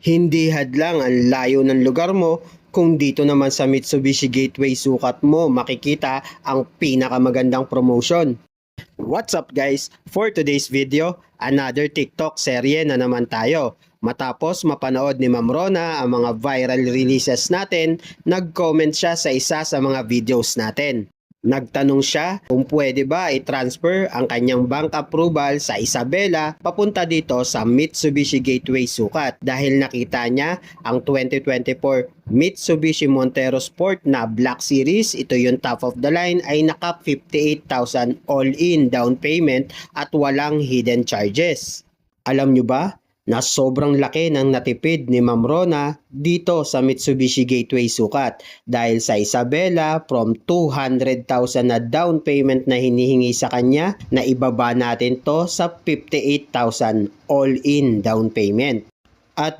Hindi hadlang ang layo ng lugar mo kung dito naman sa Mitsubishi Gateway sukat mo makikita ang pinakamagandang promotion. What's up guys? For today's video, another TikTok serye na naman tayo. Matapos mapanood ni Ma'am Rona ang mga viral releases natin, nag-comment siya sa isa sa mga videos natin. Nagtanong siya kung pwede ba i-transfer ang kanyang bank approval sa Isabela papunta dito sa Mitsubishi Gateway Sukat dahil nakita niya ang 2024 Mitsubishi Montero Sport na Black Series, ito yung top of the line, ay naka 58,000 all-in down payment at walang hidden charges. Alam nyo ba na sobrang laki ng natipid ni Ma'am Rona dito sa Mitsubishi Gateway Sukat dahil sa Isabela from 200,000 na down payment na hinihingi sa kanya na ibaba natin to sa 58,000 all-in down payment. At